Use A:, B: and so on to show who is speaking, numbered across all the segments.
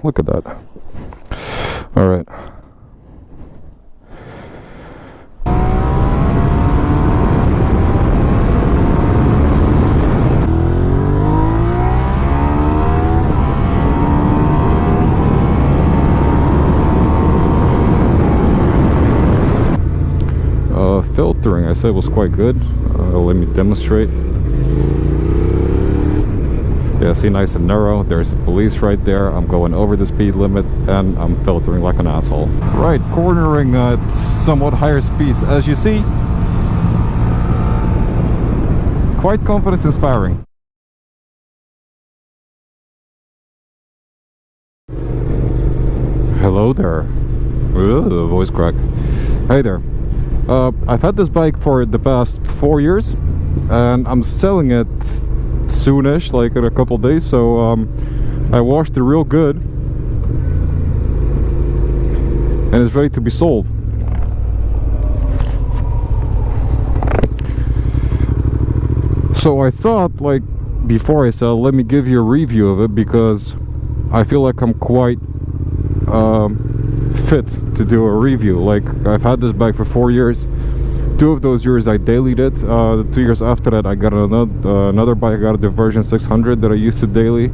A: Look at that. All right. Filtering, I said, was quite good. Let me demonstrate. Yeah, see, nice and narrow. There's the police right there. I'm going over the speed limit and I'm filtering like an asshole. Right, cornering at somewhat higher speeds. As you see, quite confidence inspiring. Hello there. Ooh, voice crack. Hey there. I've had this bike for the past 4 years and I'm selling it soonish, like in a couple days, so I washed it real good and it's ready to be sold. So I thought, like, before I sell, let me give you a review of it, because I feel like I'm quite fit to do a review. Like, I've had this bike for 4 years. 2 of those years I dailied it. The 2 years after that I got another bike. I got a Diversion 600 that I used to daily,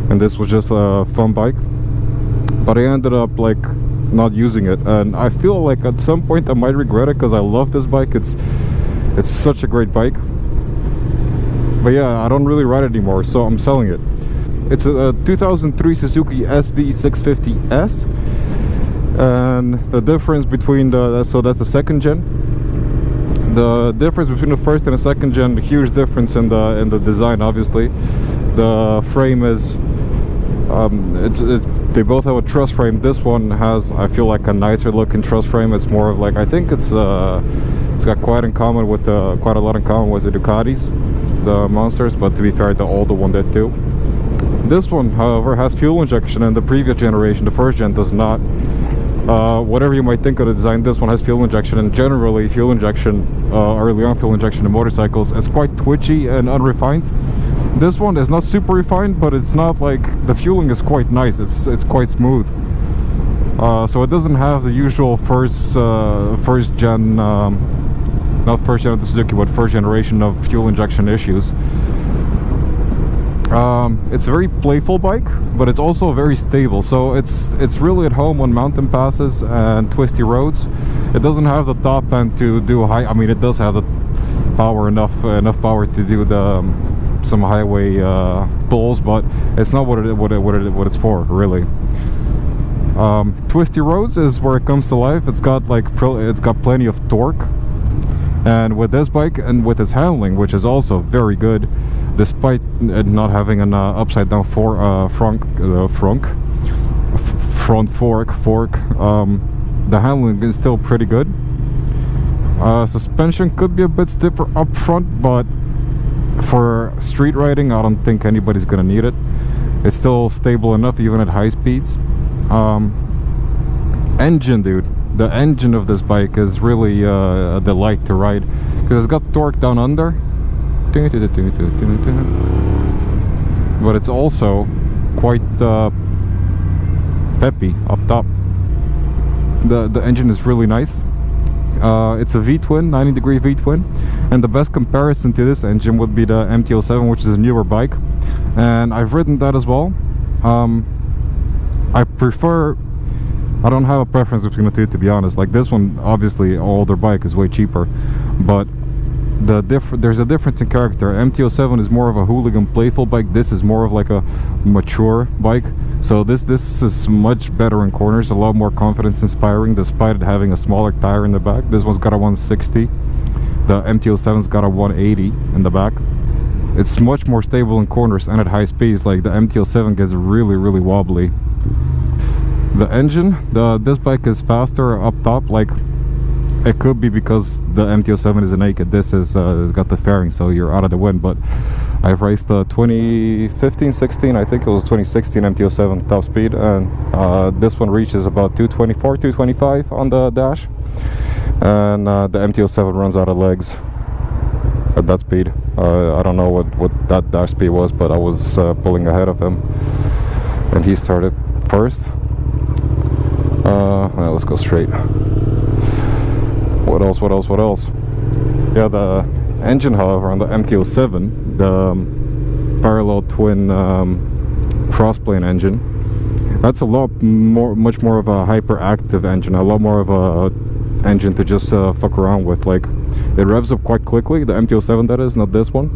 A: and this was just a fun bike, but I ended up like not using it, and I feel like at some point I might regret it, because I love this bike. It's such a great bike, but yeah, I don't really ride it anymore, so I'm selling it. It's a 2003 Suzuki SV650S, and the difference between so that's the second gen. The difference between the first and the second gen, a huge difference in the design. Obviously, the frame is they both have a truss frame. This one has, I feel like, a nicer looking truss frame. It's more of like, I think it's got quite a lot in common with the Ducatis, the monsters, but to be fair, the older one did too. This one, however, has fuel injection, and the previous generation, the first gen, does not. Whatever you might think of the design, this one has fuel injection, and generally fuel injection, early on fuel injection in motorcycles, is quite twitchy and unrefined. This one is not super refined, but it's not like, the fueling is quite nice. It's quite smooth. So it doesn't have the usual first gen, not first gen of the Suzuki, but first generation of fuel injection issues. It's a very playful bike, but it's also very stable, so it's really at home on mountain passes and twisty roads. It doesn't have the top end to do high, I mean, it does have the power, enough power to do some highway pulls, but it's not what it's for, really. Twisty roads is where it comes to life. It's got plenty of torque, and with this bike and with its handling, which is also very good, despite it not having an upside down front fork, the handling is still pretty good. Suspension could be a bit stiffer up front, but for street riding I don't think anybody's gonna need it. It's still stable enough even at high speeds. Engine, dude, the engine of this bike is really a delight to ride, because it's got torque down under, but it's also quite peppy up top. The engine is really nice. It's a V-twin, 90-degree V-twin, and the best comparison to this engine would be the MT-07, which is a newer bike, and I've ridden that as well. I don't have a preference between the two, to be honest. Like, this one, obviously, an older bike, is way cheaper, but there's a difference in character. MT-07 is more of a hooligan, playful bike. This is more of like a mature bike. So this is much better in corners, a lot more confidence inspiring, despite it having a smaller tire in the back. This one's got a 160. The MT-07's got a 180 in the back. It's much more stable in corners and at high speeds. Like, the MT-07 gets really, really wobbly. The engine, this bike is faster up top. Like, it could be because the MT-07 is a naked. This is it's got the fairing, so you're out of the wind. But I've raced the 2015-16, I think it was 2016 MT-07 top speed, and this one reaches about 224, 225 on the dash, and the MT-07 runs out of legs at that speed. I don't know what that dash speed was, but I was pulling ahead of him, and he started first. Well, let's go straight. What else? Yeah, the engine, however, on the MT-07, the parallel twin crossplane engine, that's a much more of a hyperactive engine, a lot more of a engine to just fuck around with. Like, it revs up quite quickly, the MT-07 that is, not this one.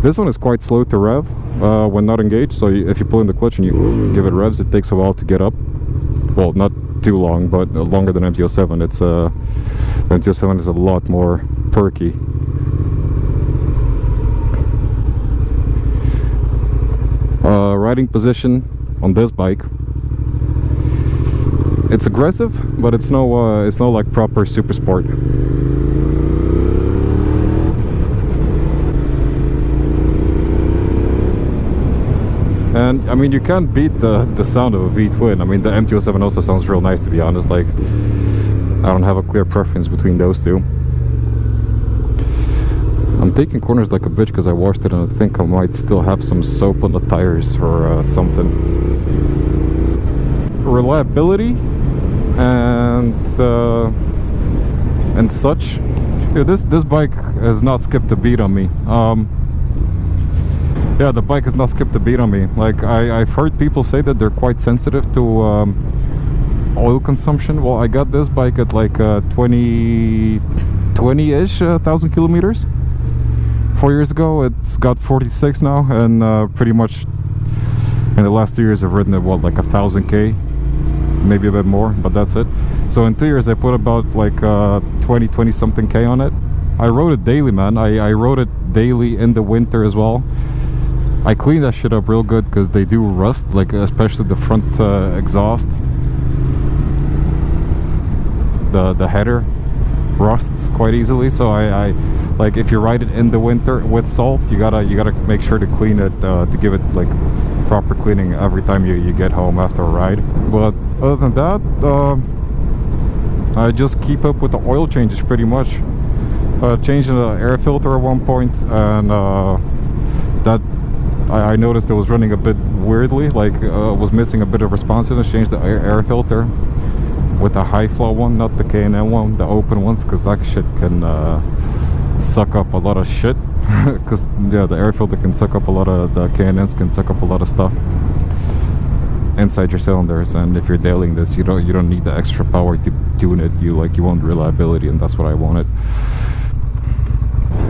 A: This one is quite slow to rev when not engaged, so if you pull in the clutch and you give it revs, it takes a while to get up. Well, not too long, but longer than MT-07. It's the MT-07 is a lot more perky. Riding position on this bike, it's aggressive, but it's no like proper super sport. And I mean, you can't beat the sound of a V-twin. I mean, the MT-07 also sounds real nice, to be honest. Like, I don't have a clear preference between those two. I'm taking corners like a bitch because I washed it, and I think I might still have some soap on the tires or something. Reliability and such. Yeah, this bike has not skipped a beat on me. Yeah, the bike has not skipped a beat on me. Like, I've heard people say that they're quite sensitive to oil consumption. Well, I got this bike at like 20-ish thousand kilometers 4 years ago. It's got 46 now, and pretty much in the last 2 years I've ridden it, what, like 1,000k, maybe a bit more, but that's it. So in 2 years I put about like 20 something k on it. I rode it daily, man. I rode it daily in the winter as well. I cleaned that shit up real good because they do rust, like especially the front exhaust. The header rusts quite easily, so I like, if you ride it in the winter with salt, you gotta make sure to clean it, to give it like proper cleaning every time you get home after a ride. But other than that, I just keep up with the oil changes pretty much. Changing the air filter at one point, and that I noticed it was running a bit weirdly, like was missing a bit of responsiveness. Changed the air filter with the high flow one, not the K&N one, the open ones, because that shit can suck up a lot of shit. Because yeah, the air filter can suck up a lot of, the K&Ns can suck up a lot of stuff inside your cylinders, and if you're dailing this, you don't need the extra power to tune it. You want reliability, and that's what I wanted.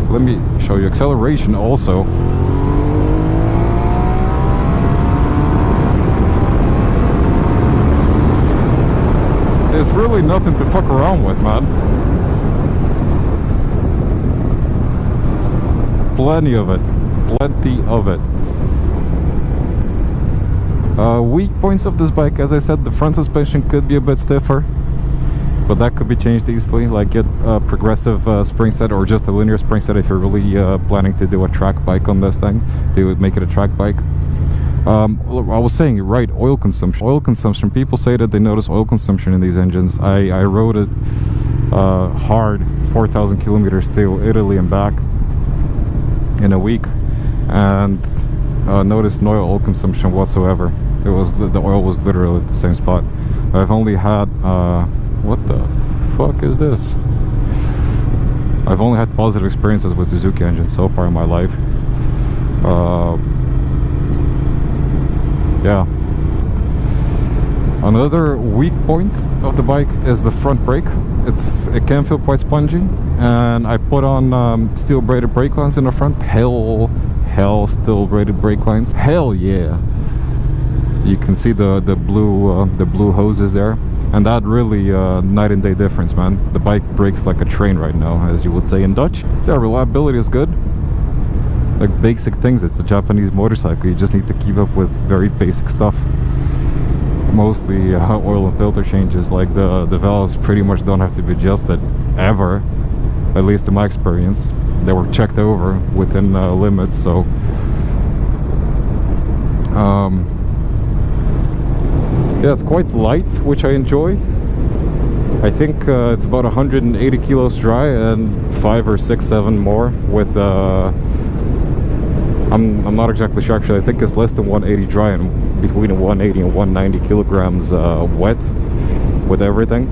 A: Let me show you acceleration also. It's really nothing to fuck around with, man. Plenty of it. Weak points of this bike, as I said, the front suspension could be a bit stiffer, but that could be changed easily. Like, get a progressive spring set, or just a linear spring set if you're really planning to do a track bike on this thing, to make it a track bike. I was saying, right, oil consumption. People say that they notice oil consumption in these engines. I rode it hard 4,000 kilometers to Italy and back in a week, and noticed no oil consumption whatsoever. It was the oil was literally at the same spot. I've only had what the fuck is this? I've only had positive experiences with Suzuki engines so far in my life. Yeah. Another weak point of the bike is the front brake. It can feel quite spongy, and I put on steel braided brake lines in the front. Hell, steel braided brake lines. Hell yeah! You can see the blue hoses there, and that really night and day difference, man. The bike brakes like a train right now, as you would say in Dutch. Yeah, reliability is good. Like basic things. It's a Japanese motorcycle. You just need to keep up with very basic stuff. Mostly oil and filter changes. Like the valves pretty much don't have to be adjusted ever, at least in my experience. They were checked over within limits. So yeah, it's quite light, which I enjoy. I think it's about 180 kilos dry and 5 or 6, 7 more with I'm not exactly sure actually. I think it's less than 180 dry and between 180 and 190 kilograms wet with everything,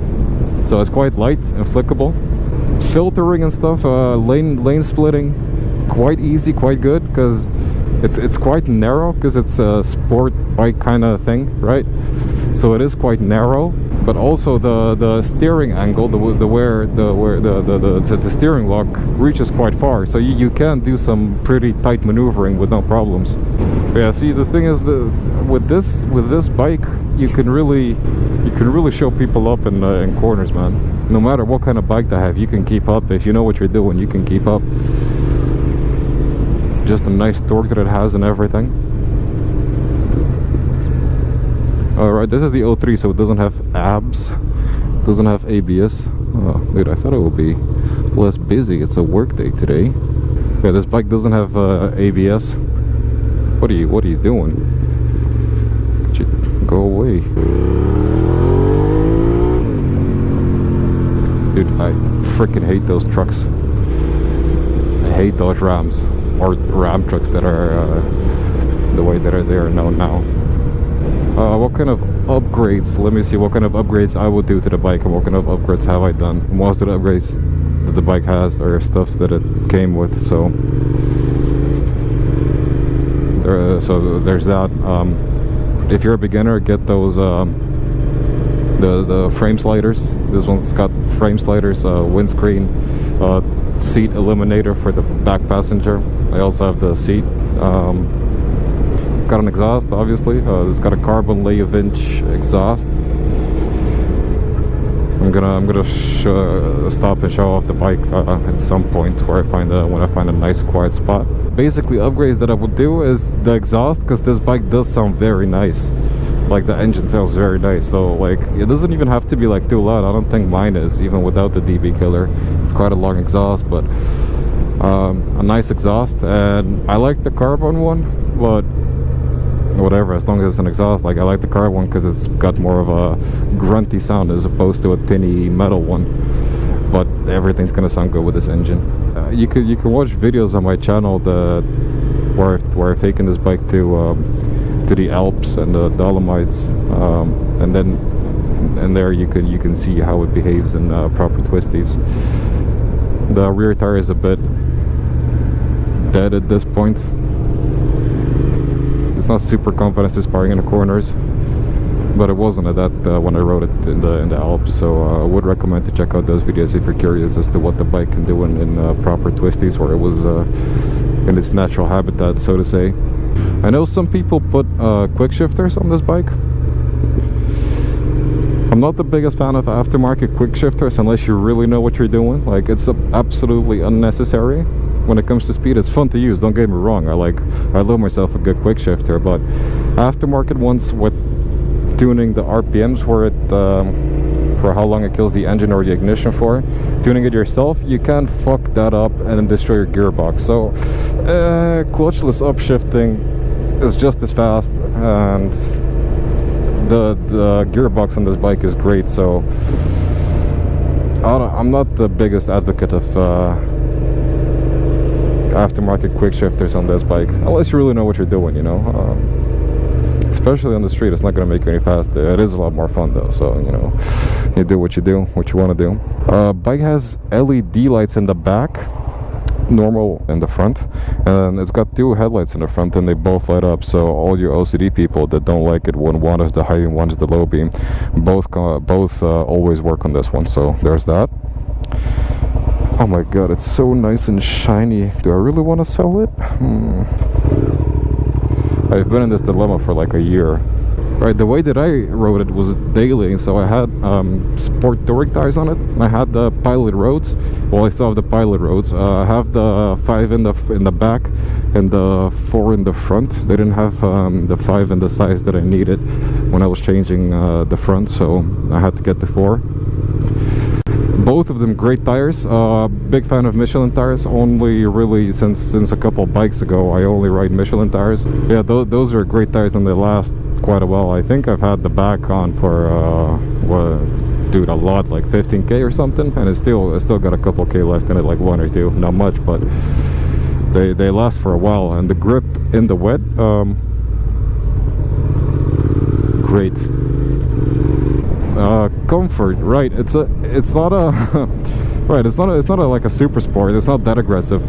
A: so it's quite light and flickable. Filtering and stuff, lane splitting, quite easy, quite good, because it's quite narrow, because it's a sport bike kind of thing, right? So it is quite narrow, but also the steering angle, the steering lock reaches quite far, so you can do some pretty tight maneuvering with no problems. But yeah, see, the thing is that with this bike, you can really show people up in corners, man. No matter what kind of bike they have, you can keep up. If you know what you're doing, you can keep up. Just a nice torque that it has and everything. Alright, this is the 03, so it doesn't have ABS, doesn't have ABS. Oh, dude, I thought it would be less busy. It's a work day today. Yeah, this bike doesn't have ABS. What are you doing? Could you go away? Dude, I freaking hate those trucks. I hate those Rams, or Ram trucks that are the way that they are known now. What kind of upgrades? Let me see what kind of upgrades I would do to the bike, and what kind of upgrades have I done. Most of the upgrades that the bike has are stuff that it came with, so there's that. If you're a beginner, get those the frame sliders. This one's got frame sliders, windscreen, seat eliminator for the back passenger. I also have the seat. It's got an exhaust, obviously. It's got a carbon layup-inch exhaust. I'm gonna stop and show off the bike at some point where when I find a nice quiet spot. Basically, upgrades that I would do is the exhaust, because this bike does sound very nice. Like, the engine sounds very nice, so like it doesn't even have to be like too loud. I don't think mine is, even without the DB killer. It's quite a long exhaust, but a nice exhaust. And I like the carbon one, but whatever, as long as it's an exhaust. Like, I like the carbon one because it's got more of a grunty sound as opposed to a tinny metal one, but everything's gonna sound good with this engine. You can watch videos on my channel where I've taken this bike to the Alps and the Dolomites, and there you can see how it behaves in proper twisties. The rear tire is a bit dead at this point. It's not super confidence inspiring in the corners, but it wasn't at that when I rode it in the Alps. So I would recommend to check out those videos if you're curious as to what the bike can do in proper twisties, where it was in its natural habitat, so to say. I know some people put quick shifters on this bike. I'm not the biggest fan of aftermarket quick shifters unless you really know what you're doing. Like, it's absolutely unnecessary. When it comes to speed, it's fun to use, don't get me wrong. I love myself a good quick shifter, but aftermarket ones with tuning the RPMs for how long it kills the engine or the ignition for, tuning it yourself, you can fuck that up and then destroy your gearbox. So clutchless upshifting is just as fast, and the gearbox on this bike is great. So I'm not the biggest advocate of aftermarket quick shifters on this bike, unless you really know what you're doing, you know. Especially on the street, it's not going to make you any faster. It is a lot more fun though, so you know, you do what you want to do. Bike has LED lights in the back, normal in the front, and it's got two headlights in the front, and they both light up. So all your OCD people that don't like it when one is the high beam, one is the low beam, both always work on this one. So there's that. Oh my god, it's so nice and shiny. Do I really want to sell it? I've been in this dilemma for like a year. Right, the way that I rode it was daily, so I had sport touring tires on it. I had the pilot roads. Well, I still have the pilot roads. I have the 5 in the back and the 4 in the front. They didn't have the 5 in the size that I needed when I was changing the front, so I had to get the 4. Both of them great tires. Big fan of Michelin tires. Only really since a couple bikes ago I only ride Michelin tires. Yeah, those are great tires and they last quite a while. I think I've had the back on for dude, a lot, like 15k or something, and it's still got a couple k left in it, like 1 or 2, not much, but they last for a while. And the grip in the wet, great. Comfort, right? It's not a right. It's not like a super sport. It's not that aggressive,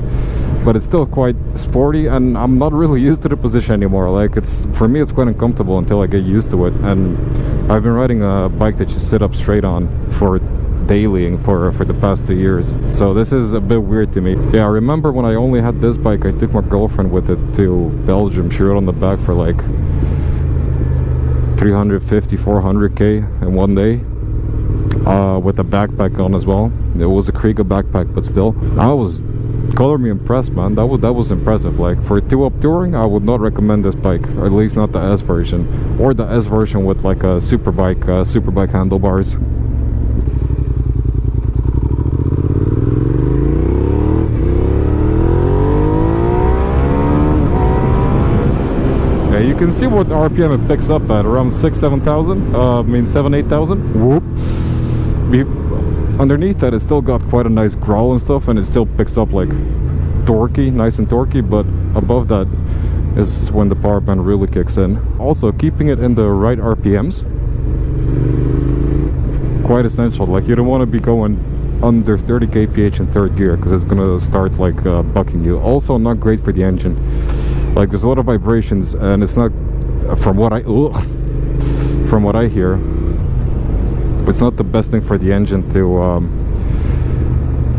A: but it's still quite sporty. And I'm not really used to the position anymore. Like for me, it's quite uncomfortable until I get used to it. And I've been riding a bike that you sit up straight on for daily for the past 2 years. So this is a bit weird to me. Yeah, I remember when I only had this bike, I took my girlfriend with it to Belgium. She rode on the back for like 350, 400k in one day, with a backpack on as well. It was a Kriega backpack, but still, I was color me impressed, man. That was impressive. Like for two-up touring, I would not recommend this bike, or at least not the S version, or the S version with like a super bike handlebars. You can see what RPM it picks up at, around 7,000, 8,000. Whoop. Underneath that, it's still got quite a nice growl and stuff, and it still picks up like torquey, nice and torquey, but above that is when the power band really kicks in. Also, keeping it in the right RPMs, quite essential. Like, you don't want to be going under 30 kph in third gear, because it's gonna start like bucking you. Also, not great for the engine. Like, there's a lot of vibrations, and it's not, from what I hear, it's not the best thing for the engine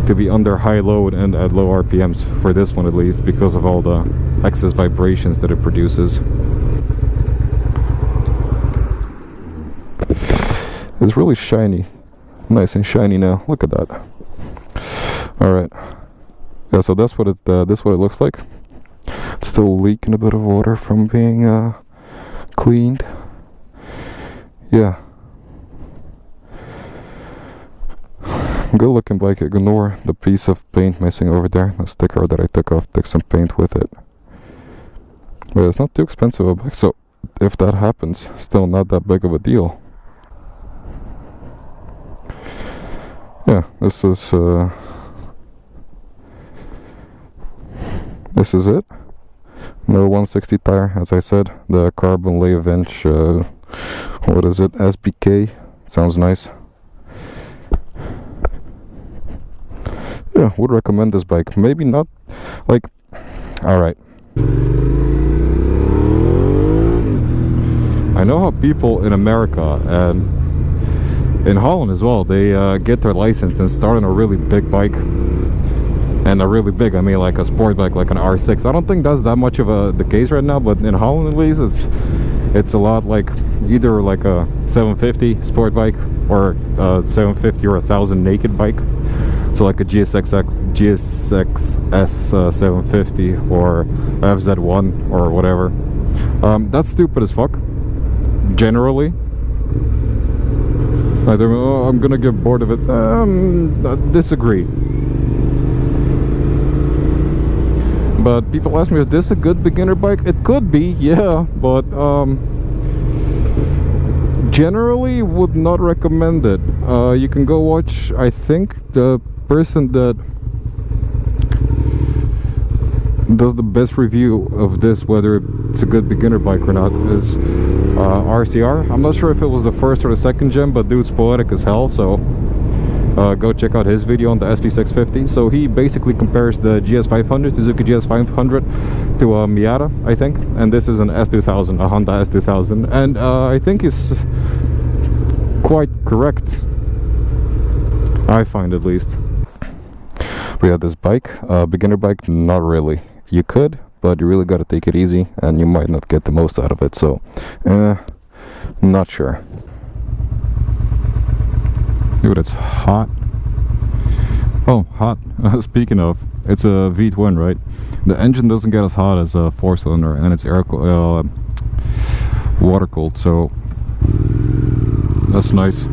A: to be under high load and at low RPMs, for this one at least, because of all the excess vibrations that it produces. It's really shiny, nice and shiny now. Look at that. All right, yeah. So that's what it looks like. Still leaking a bit of water from being cleaned. Yeah, good looking bike. Ignore the piece of paint missing over there, the sticker that I took off. Took some paint with it, but it's not too expensive a bike, so if that happens, still not that big of a deal. Yeah, this is it. No 160 tire, as I said. The carbon lathe inch, what is it, SBK, sounds nice. Yeah, would recommend this bike. Maybe not, like, alright. I know how people in America and in Holland as well, they get their license and start on a really big bike. And a really big, I mean like a sport bike, like an R6. I don't think that's that much of the case right now, but in Holland at least, it's a lot like either like a 750 sport bike, or a 750 or 1000 naked bike. So like a GSX-S 750 or FZ1 or whatever. That's stupid as fuck, generally. Either, oh, I'm gonna get bored of it. Disagree. But people ask me, is this a good beginner bike? It could be, yeah, but generally would not recommend it. You can go watch, I think the person that does the best review of this, whether it's a good beginner bike or not, is RCR. I'm not sure if it was the first or the second gen, but dude's poetic as hell, so go check out his video on the SV650. So he basically compares the GS500, Suzuki GS500, to a Miata, I think, and this is an S2000, a Honda S2000, and I think he's quite correct, I find, at least. We have this bike, beginner bike, not really. You could, but you really got to take it easy, and you might not get the most out of it, so not sure. Dude, it's hot. Oh, hot. Speaking of, it's a V twin, right? The engine doesn't get as hot as a 4-cylinder, and it's water cooled, so that's nice.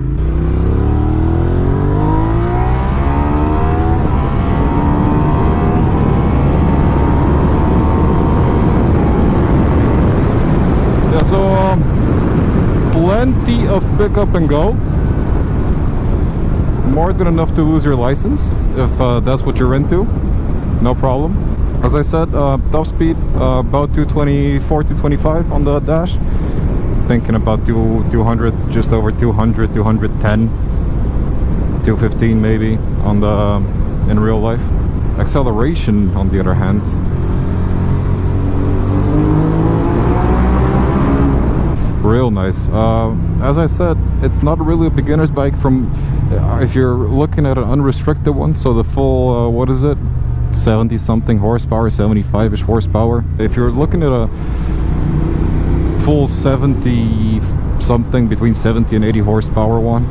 A: Yeah, so plenty of pickup and go. More than enough to lose your license, if that's what you're into. No problem. As I said, top speed about 224, 225 on the dash. thinking about 200, just over 200, 210, 215 maybe on the in real life. Acceleration, on the other hand, real nice. As I said, it's not really a beginner's bike from if you're looking at an unrestricted one, so the full what is it, 70 something horsepower, 75ish horsepower. If you're looking at a full 70 something, between 70 and 80 horsepower one,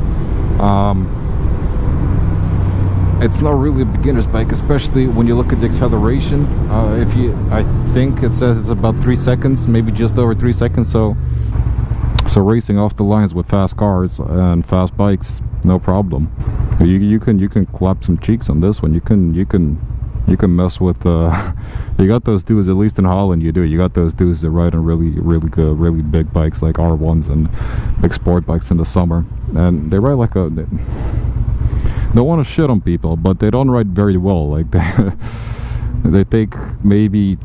A: it's not really a beginner's bike, especially when you look at the acceleration. I think it says it's about 3 seconds, maybe just over 3 seconds. So racing off the lines with fast cars and fast bikes, no problem. You can clap some cheeks on this one. You can mess with you got those dudes, at least in Holland you do. You got those dudes that ride on really good, really big bikes like R1s and big sport bikes in the summer, and they ride like a, don't want to shit on people, but they don't ride very well. Like they take maybe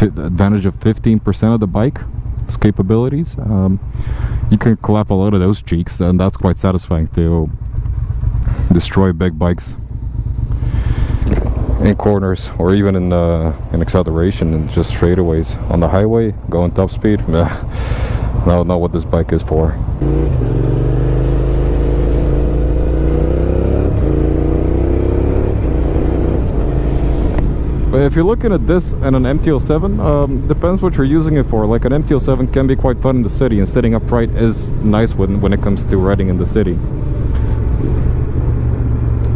A: advantage of 15% of the bike's capabilities. You can clap a lot of those cheeks, and that's quite satisfying to destroy big bikes in corners, or even in acceleration and just straightaways. On the highway, going top speed, I don't know what this bike is for. But if you're looking at this and an MT-07, depends what you're using it for. Like an MT-07 can be quite fun in the city, and sitting upright is nice when it comes to riding in the city.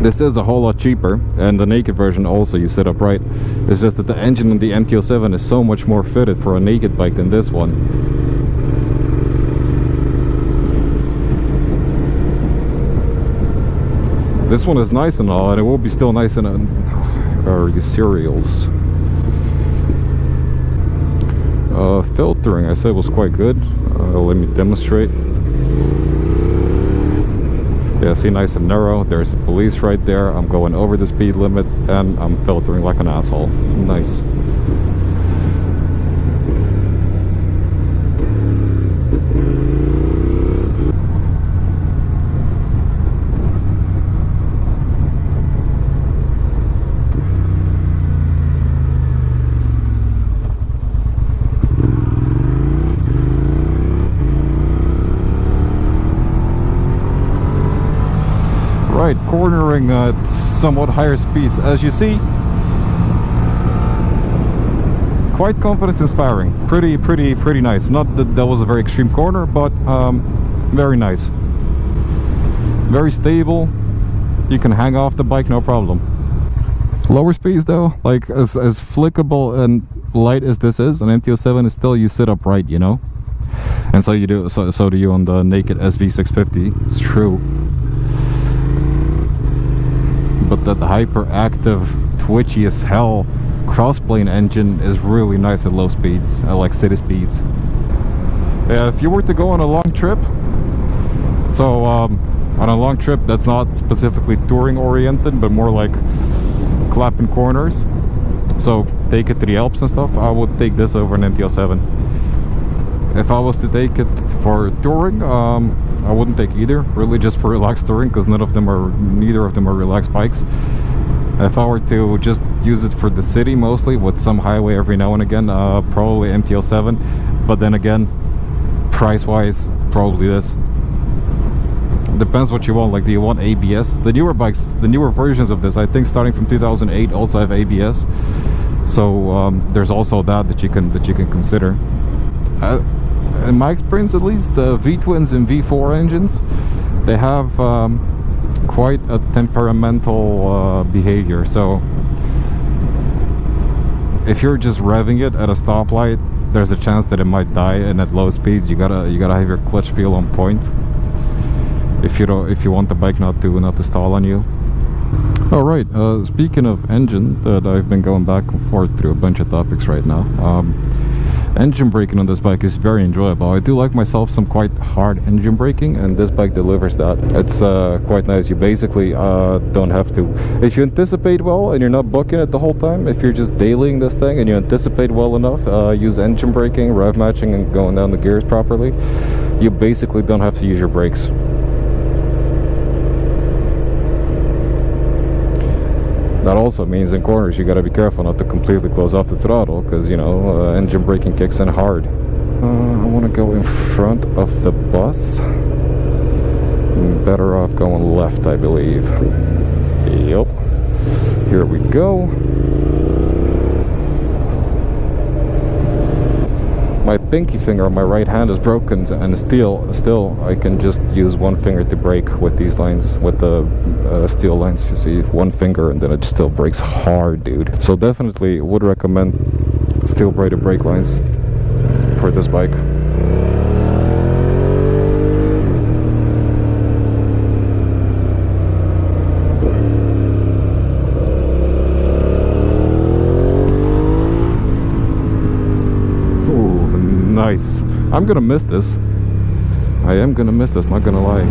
A: This is a whole lot cheaper, and the naked version also you sit upright. It's just that the engine in the MT-07 is so much more fitted for a naked bike than this one. This one is nice and all, and it will be still nice in your cereals. Filtering, I said, was quite good. Let me demonstrate. Yeah, see, nice and narrow. There's the police right there. I'm going over the speed limit, and I'm filtering like an asshole. Nice. Right, cornering at somewhat higher speeds, as you see. Quite confidence inspiring. Pretty nice. Not that that was a very extreme corner, but very nice. Very stable. You can hang off the bike, no problem. Lower speeds though, like as flickable and light as this is, an MT-07 is still, you sit upright, you know. And so you do. So do you on the naked SV650. It's true. But that hyperactive, twitchy as hell crossplane engine is really nice at low speeds. I like city speeds. Yeah, if you were to go on a long trip, so on a long trip that's not specifically touring oriented, but more like clapping corners, so take it to the Alps and stuff, I would take this over an MT-07. If I was to take it for touring, I wouldn't take either, really, just for relaxed touring, because neither of them are relaxed bikes. If I were to just use it for the city mostly, with some highway every now and again, probably MT-07. But then again, price wise, probably this. Depends what you want. Like, do you want ABS? The newer bikes, the newer versions of this, I think starting from 2008, also have ABS. So there's also that you can consider. In my experience, at least, the V-twins and V4 engines, they have quite a temperamental behavior. So if you're just revving it at a stoplight, there's a chance that it might die, and at low speeds you gotta have your clutch feel on point if you want the bike not to stall on you. All right, speaking of engine, that I've been going back and forth through a bunch of topics right now. Engine braking on this bike is very enjoyable. I do like myself some quite hard engine braking, and this bike delivers that. It's quite nice. You basically don't have to, if you anticipate well and you're not booking it the whole time, if you're just dailying this thing and you anticipate well enough, use engine braking, rev matching, and going down the gears properly, you basically don't have to use your brakes. That also means in corners you gotta be careful not to completely close off the throttle, because, you know, engine braking kicks in hard. I want to go in front of the bus. I'm better off going left, I believe. Yep. Here we go. My pinky finger on my right hand is broken, and still I can just use one finger to brake with these lines, with the steel lines. You see, one finger, and then it still brakes hard, dude. So definitely would recommend steel braided brake lines for this bike. Nice. I'm gonna miss this. I am gonna miss this, not gonna lie.